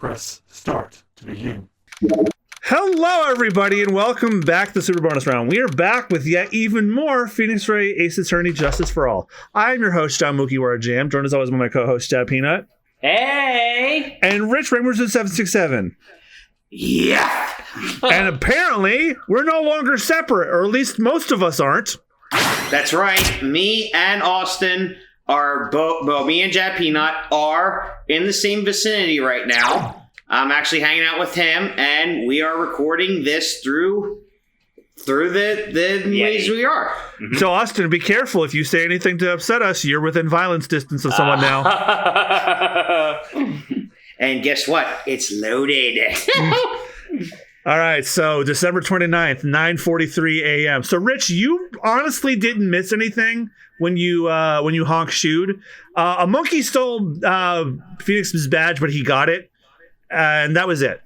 Press start to begin. Hello, everybody, and welcome back to Super Bonus Round. We are back with yet even more Phoenix Wright Ace Attorney Justice for All. I'm your host, John Mukiwara Jam, joined as always by my co-host, Jab Peanut. Hey! And Rich Ramerson 767. Yeah! And apparently, we're no longer separate, or at least most of us aren't. That's right. Me and Austin are both, well, me and Jab Peanut are in the same vicinity right now. I'm actually hanging out with him, and we are recording this through the ways we are. Mm-hmm. So, Austin, be careful. If you say anything to upset us, you're within violence distance of someone now. And guess what? It's loaded. All right, so December 29th, 9:43 a.m. So, Rich, you honestly didn't miss anything when you honk shooed. A monkey stole Phoenix's badge, but he got it. And that was it.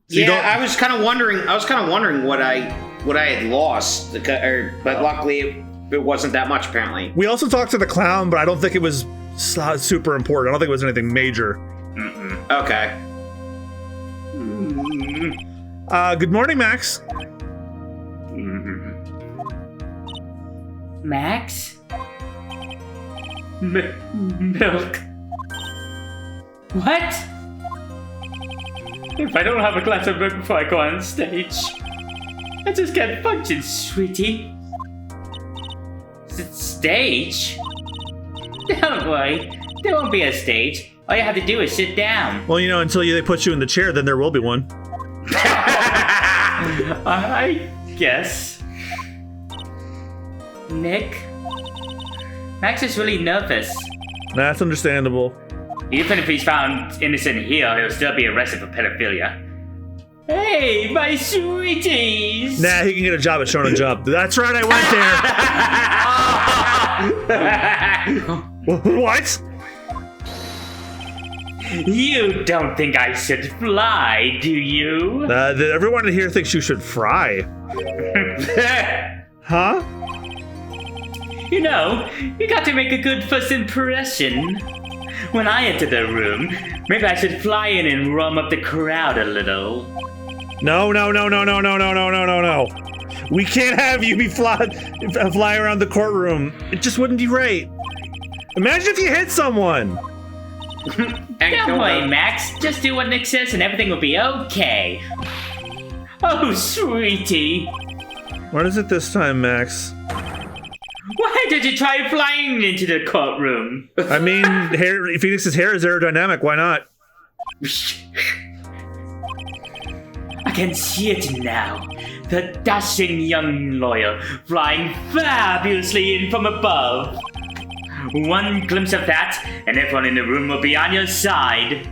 So I was kind of wondering what I had lost, but luckily it wasn't that much. Apparently, we also talked to the clown, but I don't think it was super important. I don't think it was anything major. Okay. Good morning, Max. Max? Milk. What? If I don't have a glass of milk before I go on stage, I just can't function, sweetie. Stage? Don't worry, there won't be a stage. All you have to do is sit down. Well, until they put you in the chair, then there will be one. I guess. Nick? Max is really nervous. That's understandable. Even if he's found innocent here, he'll still be arrested for pedophilia. Hey, my sweeties! Nah, he can get a job at Showing a Job. That's right, I went there. What? You don't think I should fly, do you? Everyone here thinks you should fry. Huh? You got to make a good first impression. When I enter the room, maybe I should fly in and rum up the crowd a little. No. We can't have you fly around the courtroom. It just wouldn't be right. Imagine if you hit someone. Don't worry, Max. Just do what Nick says and everything will be okay. Oh, sweetie. What is it this time, Max? Why did you try flying into the courtroom? I mean, Phoenix's hair is aerodynamic. Why not? I can see it now. The dashing young lawyer flying fabulously in from above. One glimpse of that, and everyone in the room will be on your side.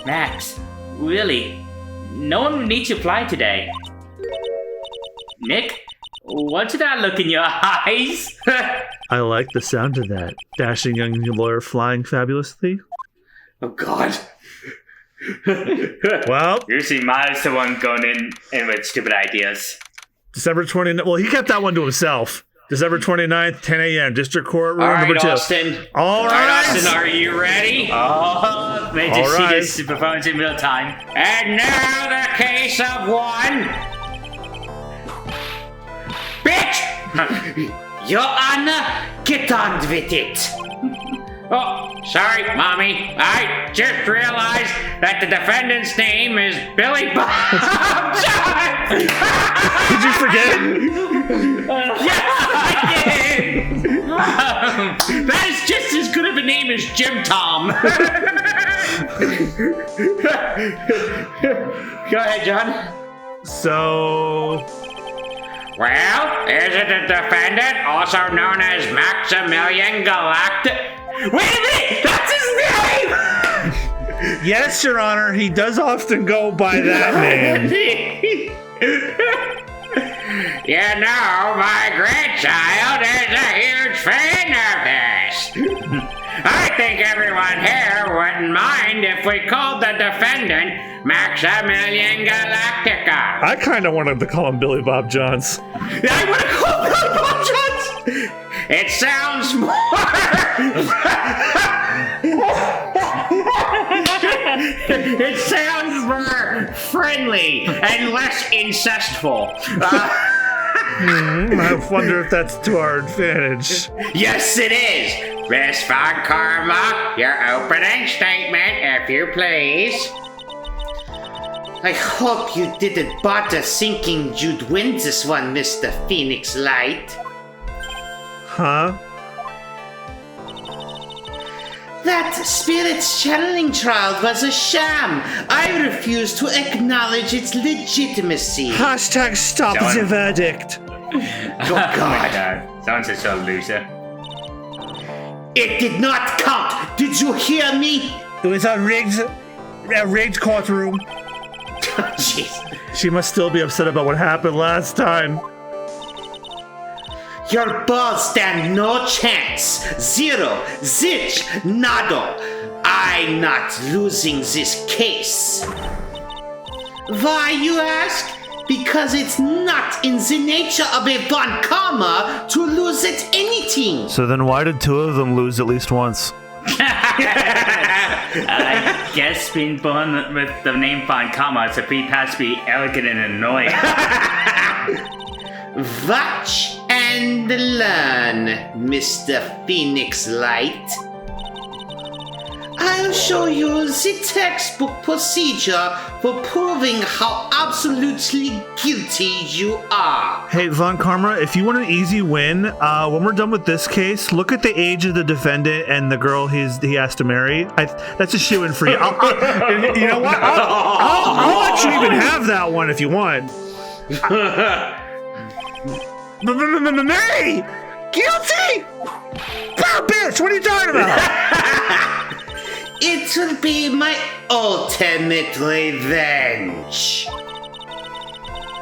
Max, really, no one needs to fly today. Nick? What's that look in your eyes? I like the sound of that. Dashing young lawyer flying fabulously. Oh, God. Well, Usually Miles the one going in with stupid ideas. December 29th. Well, he kept that one to himself. December 29th, 10 a.m. District Court Room number 2. Austin. All right, Austin, are you ready? Oh, may just see this performance in real time. And now the case of one. Bitch! Your Honor, get on with it. Oh, sorry, Mommy. I just realized that the defendant's name is Billy Bob. Did you forget? Yes, I did. That is just as good of a name as Jim Tom. Go ahead, John. So... Well, is it the defendant, also known as Maximilian Galactic? Wait a minute! That's his name! Yes, Your Honor, he does often go by that name. My grandchild is a huge fan of this. I think everyone here wouldn't mind if we called the defendant Maximilian Galactica. I kind of wanted to call him Billy Bob Johns. I want to call Billy Bob Johns! It sounds more... It sounds more friendly and less incestful. I wonder if that's to our advantage. Yes, it is. Miss Von Karma, your opening statement, if you please. I hope you didn't bother thinking you'd win this one, Mr. Phoenix Wright. Huh? That spirit's channeling trial was a sham. I refuse to acknowledge its legitimacy. Hashtag stop Done. the verdict. Oh, Oh my God. god. Sounds such a loser. It did not count. Did you hear me? It was a rigged courtroom. Jeez. She must still be upset about what happened last time. Your balls stand no chance. Zero, zilch, nado. I'm not losing this case. Why, you ask? Because it's not in the nature of a Von Karma to lose at anything. So then why did two of them lose at least once? I guess being born with the name Von Karma is a free pass to be arrogant and annoying. Watch and learn, Mr. Phoenix Wright. I'll show you the textbook procedure for proving how absolutely guilty you are. Hey, Von Karma, if you want an easy win, when we're done with this case, look at the age of the defendant and the girl he has to marry. That's a shoo-in for you. You know what? I'll let you even have that one if you want. Mary! Guilty? Poor bitch, what are you talking about? It will be my ultimate revenge.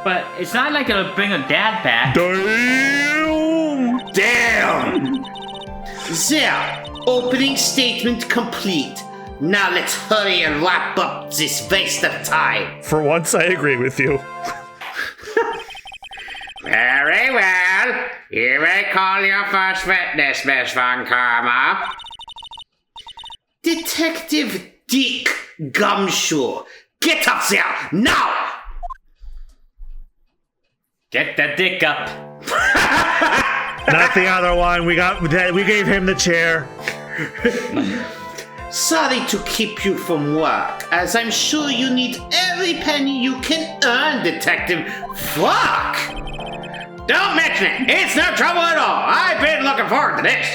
But it's not like it'll bring her dad back. Damn! Damn! There, opening statement complete. Now let's hurry and wrap up this waste of time. For once, I agree with you. Very well. You may call your first witness, Miss Von Karma. Detective Dick Gumshoe. Get up there, now! Get that dick up. Not the other one. We gave him the chair. Sorry to keep you from work, as I'm sure you need every penny you can earn, Detective. Fuck! Don't mention it. It's no trouble at all. I've been looking forward to this.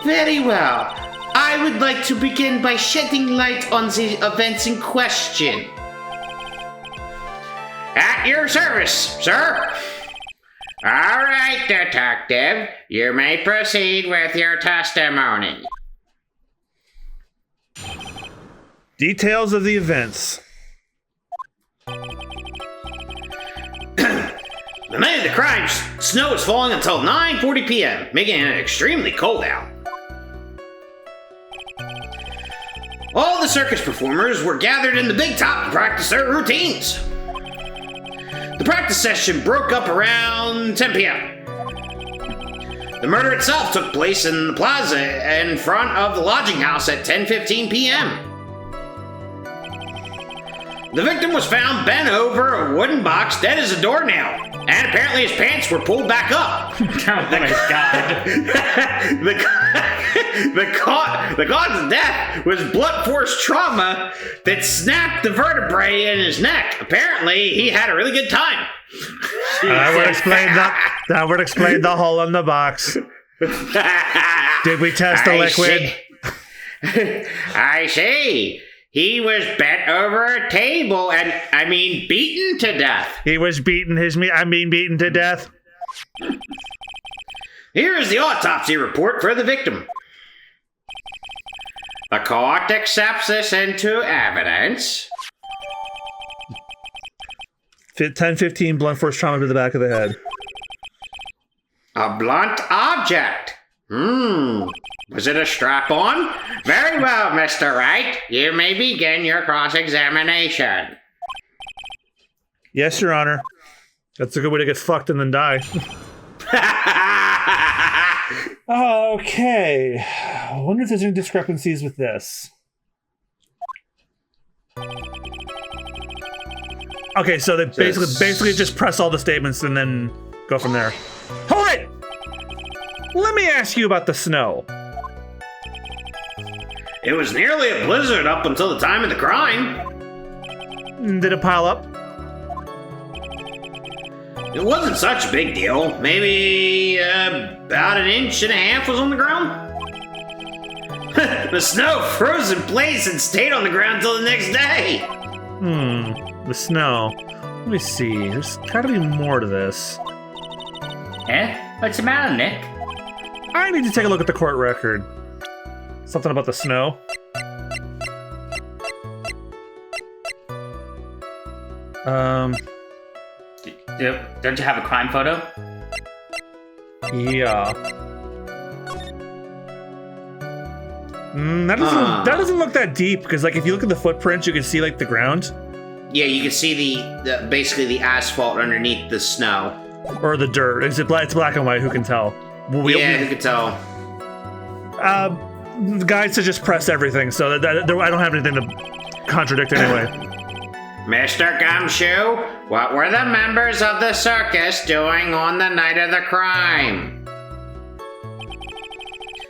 Very well. I would like to begin by shedding light on the events in question. At your service, sir. All right, Detective. You may proceed with your testimony. Details of the events. The night of the crime, snow was falling until 9:40 p.m., making it extremely cold out. All the circus performers were gathered in the big top to practice their routines. The practice session broke up around 10 p.m. The murder itself took place in the plaza in front of the lodging house at 10:15 p.m. The victim was found bent over a wooden box, dead as a doornail, and apparently his pants were pulled back up. Oh my god. The cause of death was blunt force trauma that snapped the vertebrae in his neck. Apparently, he had a really good time. That would explain the hole in the box. Did we test the liquid? I see. He was bent over a table and, beaten to death. He was beaten to death. Here is the autopsy report for the victim. The court accepts this into evidence. 10-15 blunt force trauma to the back of the head. A blunt object. Was it a strap-on? Very well, Mr. Wright. You may begin your cross-examination. Yes, Your Honor. That's a good way to get fucked and then die. Okay. I wonder if there's any discrepancies with this. Okay, so they basically just press all the statements and then go from there. Hold it! Let me ask you about the snow. It was nearly a blizzard up until the time of the crime. Did it pile up? It wasn't such a big deal. Maybe about 1.5 inches was on the ground. The snow froze in place and stayed on the ground till the next day. The snow. Let me see. There's gotta be more to this. What's the matter, Nick? I need to take a look at the court record. Something about the snow. Don't you have a crime photo? Yeah. That doesn't look that deep because, like, if you look at the footprints, you can see like the ground. Yeah, you can see the basically the asphalt underneath the snow. Or the dirt. It's black and white. Who can tell? Who can tell? The guide said just press everything, so I don't have anything to contradict anyway. Mr. Gumshoe, what were the members of the circus doing on the night of the crime?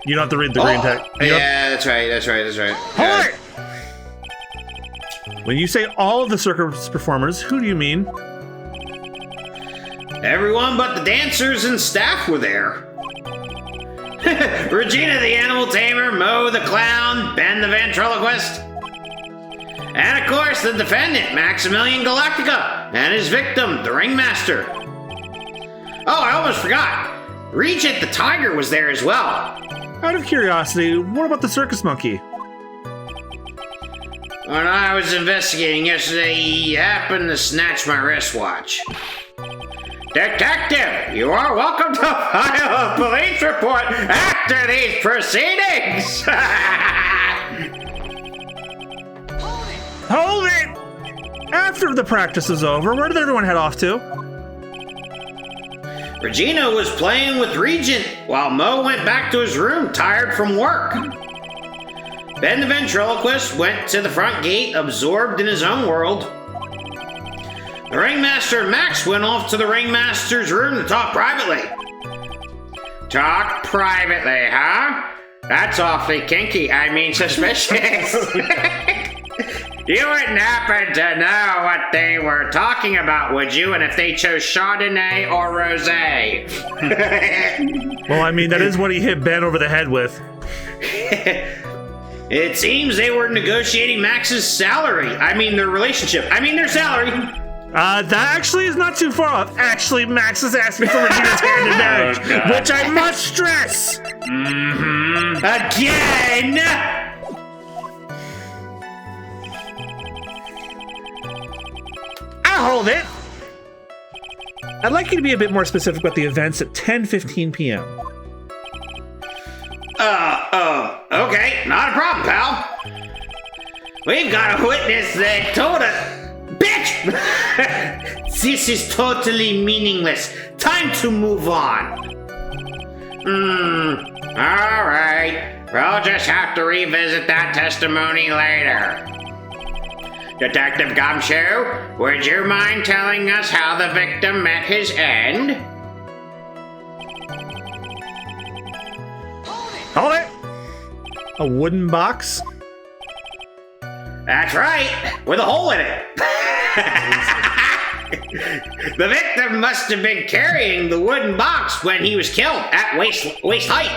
You don't have to read the green text. Yeah, that's right. Hold it! When you say all of the circus performers, who do you mean? Everyone but the dancers and staff were there. Regina the animal tamer, Mo the clown, Ben the ventriloquist, and of course the defendant, Maximilian Galactica, and his victim, the ringmaster. Oh, I almost forgot. Regent the tiger was there as well. Out of curiosity, what about the circus monkey? When I was investigating yesterday, he happened to snatch my wristwatch. Detective, you are welcome to file a police report after these proceedings! Hold it! After the practice is over, where did everyone head off to? Regina was playing with Regent while Mo went back to his room tired from work. Ben the ventriloquist went to the front gate absorbed in his own world. The ringmaster Max went off to the ringmaster's room to talk privately. Talk privately, huh? That's awfully kinky, I mean suspicious. You wouldn't happen to know what they were talking about, would you? And if they chose Chardonnay or Rosé? Well, I mean, that is what he hit Ben over the head with. It seems they were negotiating Max's salary. I mean, their relationship. I mean, their salary. That actually is not too far off. Actually, Max is asking for Regina's hand in marriage, which I must stress. Again! I'll hold it. I'd like you to be a bit more specific about the events at 10:15 p.m. Okay, not a problem, pal. We've got a witness that told us. Bitch! This is totally meaningless. Time to move on. Alright. We'll just have to revisit that testimony later. Detective Gumshoe, would you mind telling us how the victim met his end? Hold it! A wooden box? That's right, with a hole in it. The victim must have been carrying the wooden box when he was killed at waist height.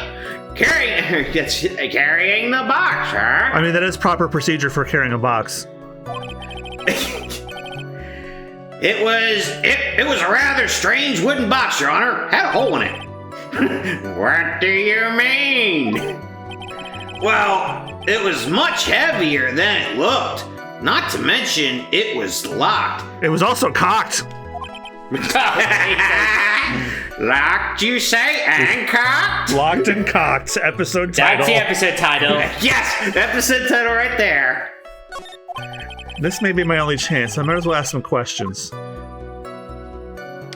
Carrying the box, huh? I mean, that is proper procedure for carrying a box. It was a rather strange wooden box, Your Honor. Had a hole in it. What do you mean? Well, it was much heavier than it looked. Not to mention, it was locked. It was also cocked. Locked, you say, and cocked? Locked and cocked. Episode title. That's the episode title. Yes, episode title right there. This may be my only chance. I might as well ask some questions.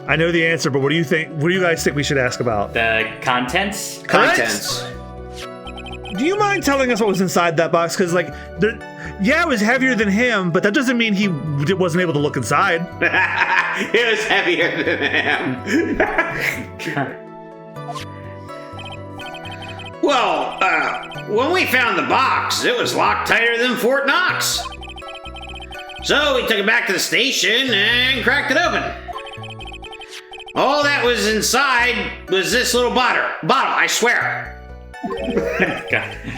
I know the answer, but what do you think? What do you guys think we should ask about? The contents? Contents. Do you mind telling us what was inside that box? Because, like, Yeah, it was heavier than him, but that doesn't mean he wasn't able to look inside. It was heavier than him. Well, when we found the box, it was locked tighter than Fort Knox. So we took it back to the station and cracked it open. All that was inside was this little bottle, I swear.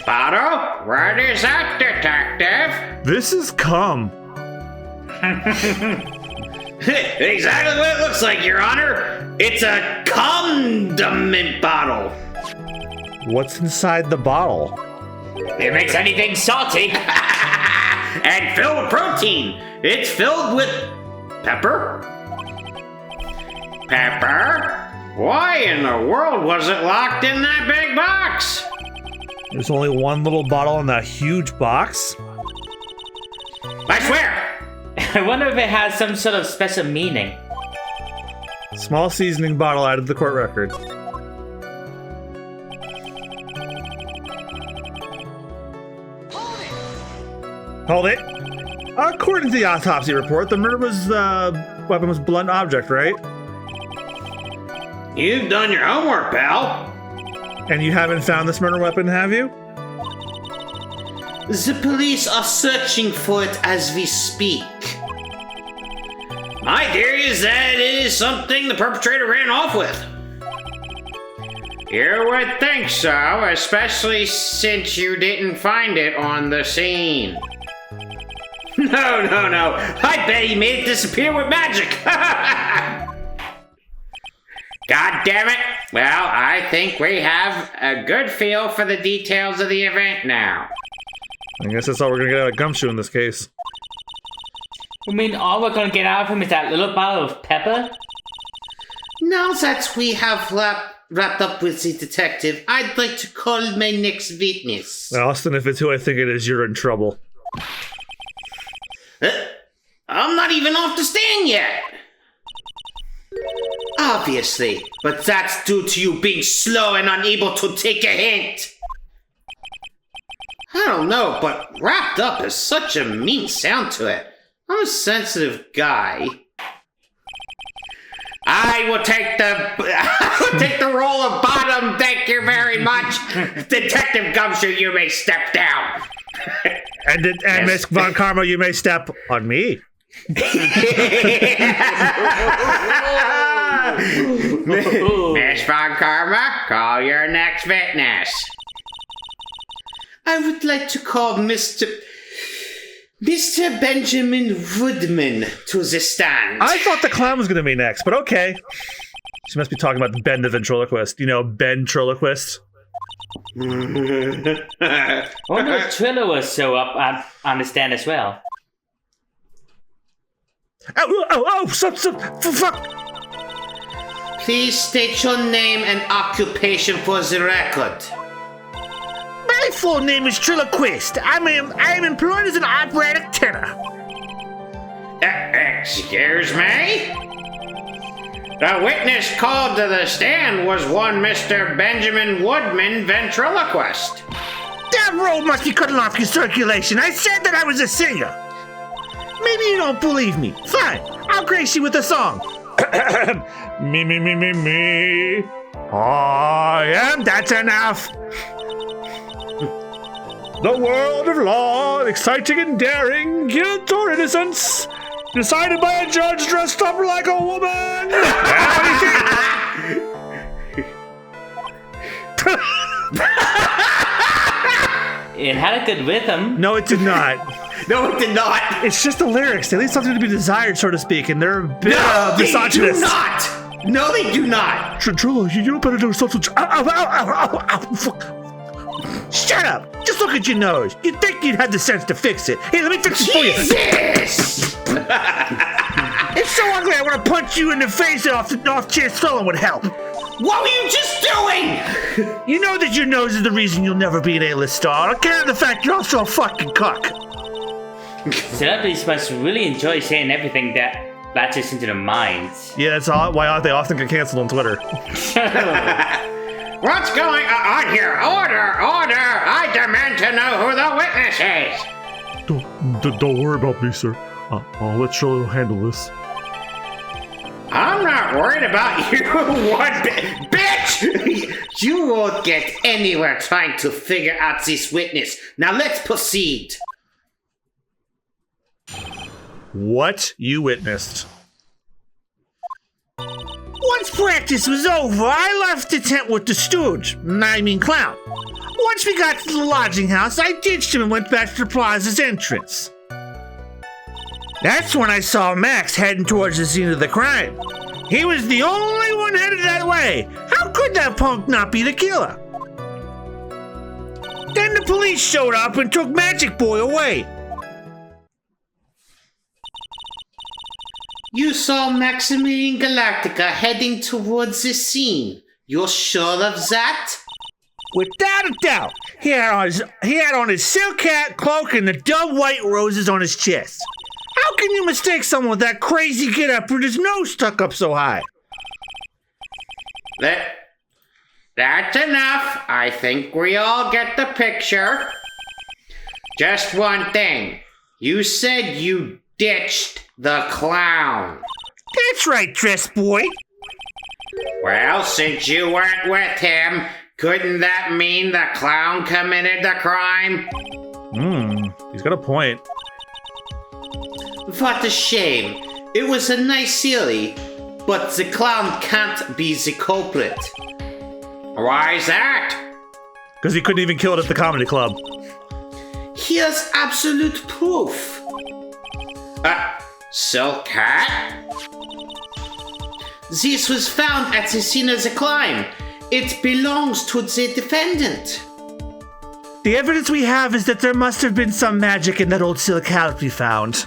Bottle? What is that, detective? This is cum. Exactly what it looks like, Your Honor. It's a condiment bottle. What's inside the bottle? It makes anything salty. And filled with protein. It's filled with pepper. Pepper? Why in the world was it locked in that big box? There's only one little bottle in that huge box? I swear! I wonder if it has some sort of special meaning. Small seasoning bottle added to the court record. Hold it! According to the autopsy report, the murder weapon was blunt object, right? You've done your homework, pal. And you haven't found this murder weapon, have you? The police are searching for it as we speak. My theory is that it is something the perpetrator ran off with. You would think so, especially since you didn't find it on the scene. No. I bet he made it disappear with magic. God damn it. Well, I think we have a good feel for the details of the event now. I guess that's all we're gonna get out of Gumshoe in this case. You mean all we're gonna get out of him is that little bottle of pepper? Now that we have wrapped up with the detective, I'd like to call my next witness. Austin, if it's who I think it is, you're in trouble. I'm not even off the stand yet. Obviously, but that's due to you being slow and unable to take a hint. I don't know, but wrapped up has such a mean sound to it. I'm a sensitive guy. I will take the role of bottom, thank you very much. Detective Gumshoe, you may step down. And Miss Von Karma, you may step on me. Miss Von Karma, call your next witness. I would like to call Mr. Benjamin Woodman to the stand. I thought the clown was going to be next, but okay. She must be talking about Ben the ventriloquist. You know, Ben Triloquist. Wonder if Triller was so up on the stand as well. Fuck! Please state your name and occupation for the record. My full name is Triloquist. I am employed as an operatic tenor. Excuse me? The witness called to the stand was one Mr. Benjamin Woodman, ventriloquist. That roll must be cutting off your circulation. I said that I was a singer. Maybe you don't believe me. Fine, I'll grace you with a song. Me. I am, that's enough. The world of law, exciting and daring, guilt or innocence, decided by a judge dressed up like a woman. It had a good rhythm. No, it did not. No, it did not. It's just the lyrics. They leave something to be desired, so to speak, and they're a bit misogynist. They do not. No, they do not. Trilla, you better do something. Shut up! Just look at your nose. You'd think you'd have the sense to fix it. Here, let me fix it for you. Jesus! It's so ugly, I want to punch you in the face and off-chair stolen would help. What were you just doing? You know that your nose is the reason you'll never be an A-list star. I care the fact you're also a fucking cuck. Celebrities must really enjoy saying everything that latches into their minds. Yeah, that's why they often get canceled on Twitter. What's going on here? Order! I demand to know who the witness is. Don't worry about me, sir. I'll let Trillo handle this. I'm not worried about you one bit. Bitch! You won't get anywhere trying to figure out this witness. Now let's proceed. What you witnessed? Once practice was over, I left the tent with the stooge. Clown. Once we got to the lodging house, I ditched him and went back to the plaza's entrance. That's when I saw Max heading towards the scene of the crime. He was the only one headed that way. How could that punk not be the killer? Then the police showed up and took Magic Boy away. You saw Maximilian Galactica heading towards the scene. You're sure of that? Without a doubt, he had on his silk hat, cloak, and the dove white roses on his chest. How can you mistake someone with that crazy get-up with his nose stuck up so high? That's enough. I think we all get the picture. Just one thing. You said you ditched the clown. That's right, dress boy. Well, since you weren't with him, couldn't that mean the clown committed the crime? He's got a point. What a shame. It was a nice theory, but the clown can't be the culprit. Why is that? Because he couldn't even kill it at the comedy club. Here's absolute proof. Silk hat? This was found at the scene of the crime. It belongs to the defendant. The evidence we have is that there must have been some magic in that old silk hat we found.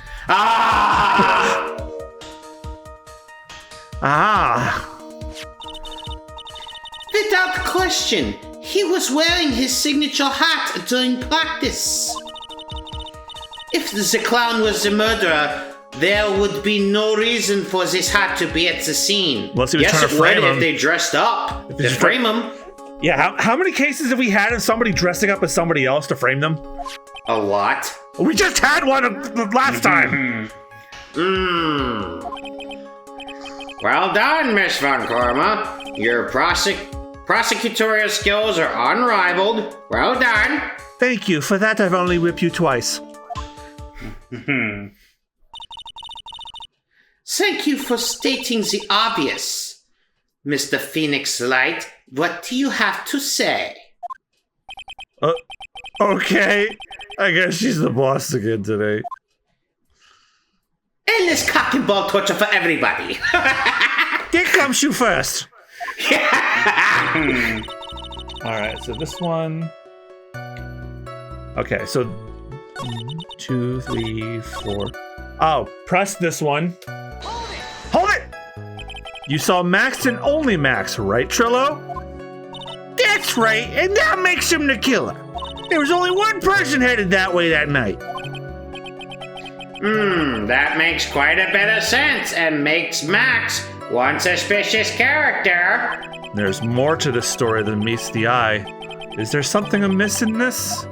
Ah! Without question, he was wearing his signature hat during practice. If the clown was the murderer, there would be no reason for this hat to be at the scene. Unless he was yes, trying to it would frame him. if they dressed up. If To he's frame him. Yeah, how many cases have we had of somebody dressing up as somebody else to frame them? A lot. We just had one last time. Well done, Miss Von Korma. Your prosecutorial skills are unrivaled. Well done. Thank you. For that, I've only whipped you twice. Thank you for stating the obvious. Mr. Phoenix Wright, what do you have to say? Okay. I guess she's the boss again today. Endless cock and ball torture for everybody. Dick comes you first. Alright, so this one. Okay, so 2, 3, 4. Oh, press this one. Hold it! You saw Max and only Max, right, Trillo? That's right, and that makes him the killer. There was only one person headed that way that night. That makes quite a bit of sense and makes Max one suspicious character. There's more to this story than meets the eye. Is there something amiss in this?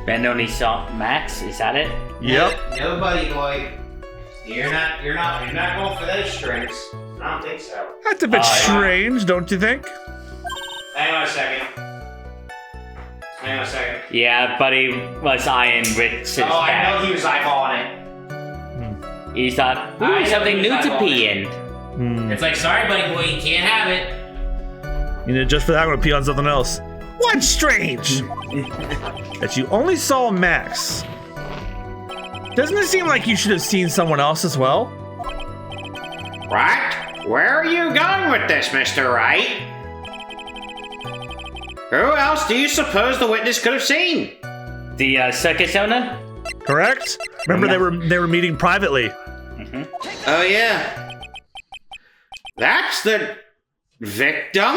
Ben only saw Max, is that it? Yep. No, buddy boy. You're not going for those strings. I don't think so. That's a bit strange, don't you think? Hang on a second. Yeah, Buddy was eyeing Rich's Oh, I back. know he was eyeballing it. He thought, ooh, something new to pee in. It's like, sorry, buddy boy, you can't have it. You know, just for that, I'm gonna pee on something else. What's strange? That you only saw Max. Doesn't it seem like you should have seen someone else as well? Right? Where are you going with this, Mr. Wright? Who else do you suppose the witness could have seen? The circus owner? Correct? Remember they were meeting privately. Oh, yeah. That's the victim?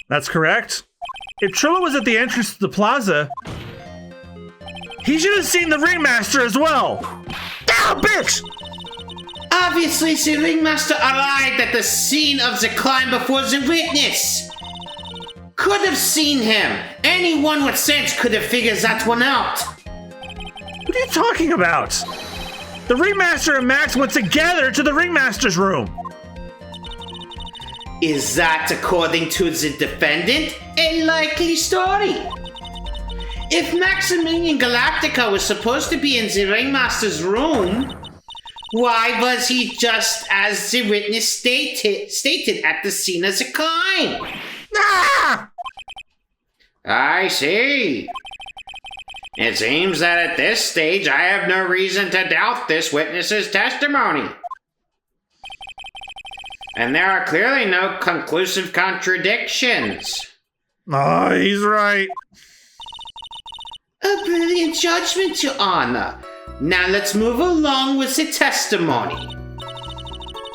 That's correct. If Trillo was at the entrance to the plaza, he should have seen the ringmaster as well. Ah, bitch! Obviously, the ringmaster arrived at the scene of the crime before the witness. could have seen him. Anyone with sense could have figured that one out. What are you talking about? The Ringmaster and Max went together to the Ringmaster's room. Is that, according to the defendant, a likely story? If Maximilian Galactica was supposed to be in the Ringmaster's room, why was he just as the witness stated at the scene of the crime? Ah! I see. It seems that at this stage I have no reason to doubt this witness's testimony. And there are clearly no conclusive contradictions. Oh, he's right. A brilliant judgment, Your Honor. Now let's move along with the testimony.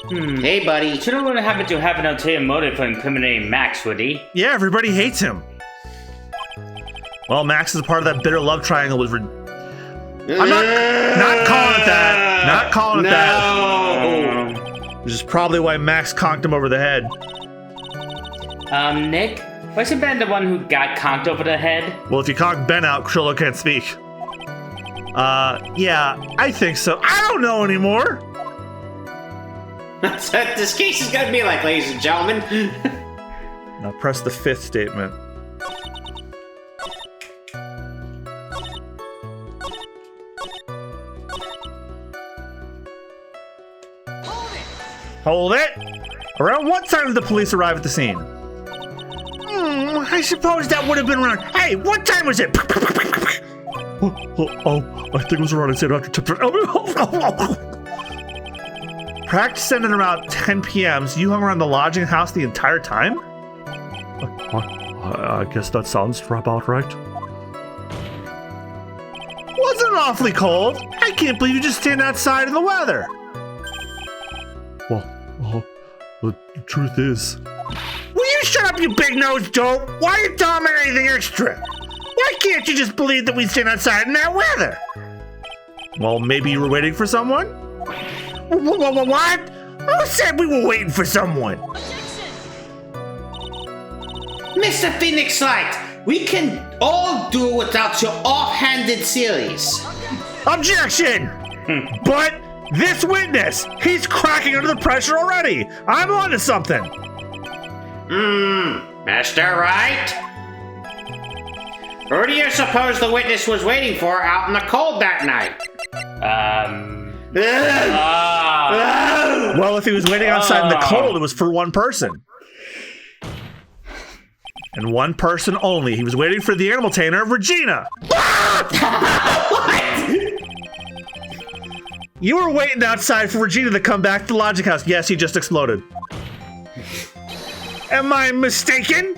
Hey, buddy. Shouldn't want to happen to have an ulterior motive for incriminating Max, would he? Yeah, everybody hates him. Well, Max is a part of that bitter love triangle with... I'm not calling it that. Not calling it that. Which is probably why Max conked him over the head. Nick? Wasn't Ben the one who got conked over the head? Well, if you conk Ben out, Krillo can't speak. Yeah, I think so. I don't know anymore. That's what this case is gonna be like, ladies and gentlemen. Now press the fifth statement. Hold it! Around what time did the police arrive at the scene? I suppose that would have been around... Hey, what time was it? I think it was around, I'd say, after 10. Practice ended around 10 p.m., so you hung around the lodging house the entire time? I guess that sounds about right. Wasn't it awfully cold? I can't believe you just stand outside in the weather. Well, the truth is... Will you shut up, you big-nosed dope? Why are you telling me anything extra? Why can't you just believe that we stand outside in that weather? Well, maybe you were waiting for someone? What? Who said we were waiting for someone? Mr. Phoenix Wright, we can all do without your offhanded theories. Objection! But this witness, he's cracking under the pressure already. I'm onto something. Mr. Wright? Who do you suppose the witness was waiting for out in the cold that night? Well, if he was waiting outside in the cold, it was for one person. And one person only. He was waiting for the animal tamer, Regina. What? You were waiting outside for Regina to come back to the lodging house. Yes, he just exploded. Am I mistaken?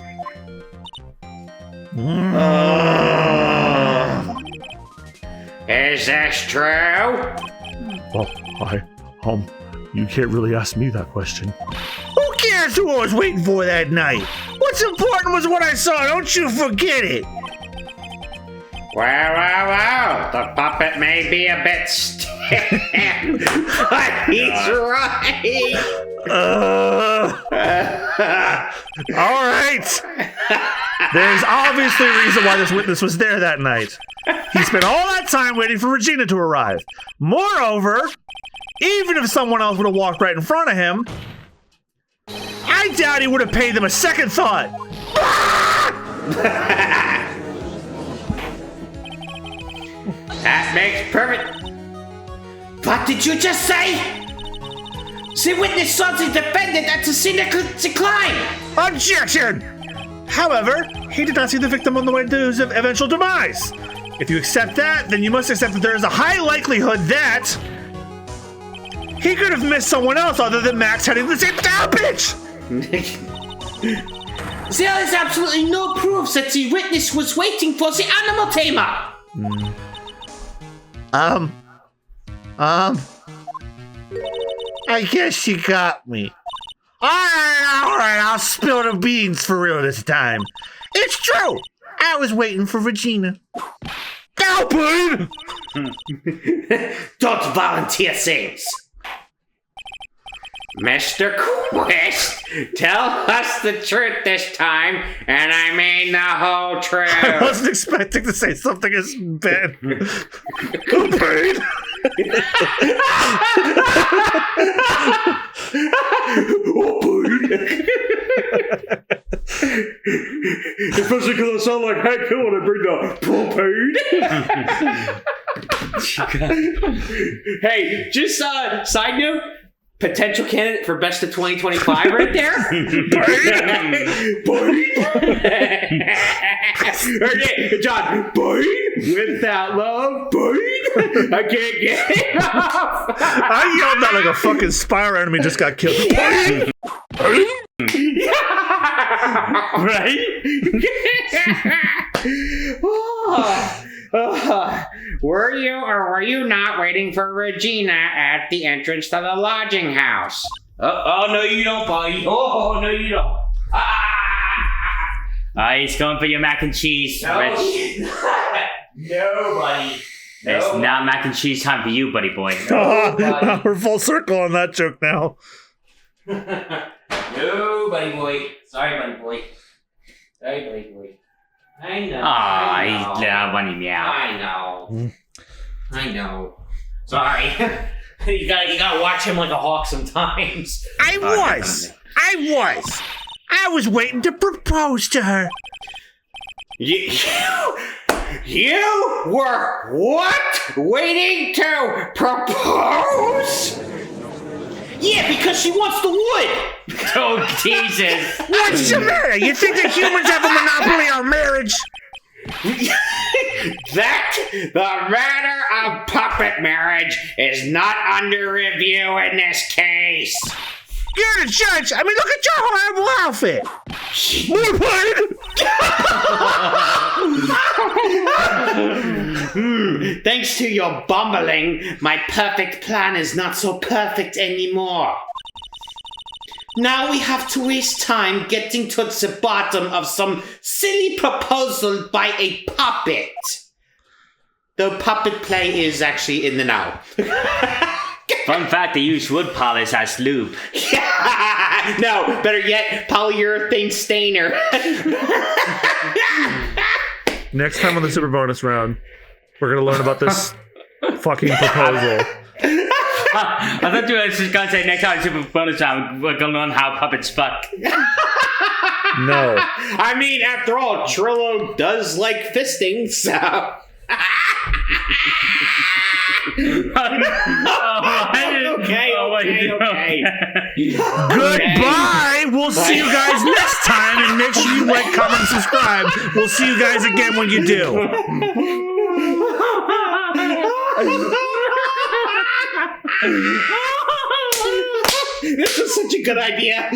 Is this true? Well, you can't really ask me that question. Who cares who I was waiting for that night? What's important was what I saw. Don't you forget it. Well. The puppet may be a bit stiff, but he's right. All right. There's obviously a reason why this witness was there that night. He spent all that time waiting for Regina to arrive. Moreover, even if someone else would have walked right in front of him, I doubt he would have paid them a second thought. That makes perfect... What did you just say? The witness saw the defendant at the scene of the crime. Objection! However, he did not see the victim on the way to his eventual demise. If you accept that, then you must accept that there is a high likelihood that he could have missed someone else other than Max heading the same bitch! There is absolutely no proof that the witness was waiting for the animal tamer. I guess you got me. All right, I'll spill the beans for real this time. It's true. I was waiting for Regina. Don't volunteer things. Mr. Quest, tell us the truth this time, and I mean the whole I truth. wasn't expecting to say something as bad. Who paid? Especially because I sound like Hank Hill when I bring the propane. Hey, just side note, potential candidate for best of 2025 right there. Okay, John, without love, I can't get it off. I yelled that like a fucking Spyro enemy just got killed. Right? Were you or were you not waiting for Regina at the entrance to the lodging house? Oh no, you don't, buddy. Oh, no, you don't. He's going for your mac and cheese, Rich. No, buddy. It's not mac and cheese time for you, buddy boy. We're full circle on that joke now. No, buddy boy. Sorry, buddy boy. I know. He's bunny meow. I know. Sorry. you gotta watch him like a hawk sometimes. I was waiting to propose to her. You were what? Waiting to propose? Yeah, because she wants the wood. Oh, Jesus. What's the matter? You think that humans have a monopoly on marriage? That the matter of puppet marriage is not under review in this case. You're the judge. I mean, look at your horrible outfit. Thanks to your bumbling, my perfect plan is not so perfect anymore. Now we have to waste time getting to the bottom of some silly proposal by a puppet. Though puppet play is actually in the now. Fun fact, they use wood polish as lube. No, better yet, polyurethane stainer. Next time on the super bonus round, we're gonna learn about this fucking proposal. I thought you were just gonna say next time super bonus round, we're gonna learn how puppets fuck. No. I mean, after all, Trillo does like fisting, so... Okay. Goodbye. We'll see you guys next time, and make sure you like, comment, and subscribe. We'll see you guys again when you do. This is such a good idea.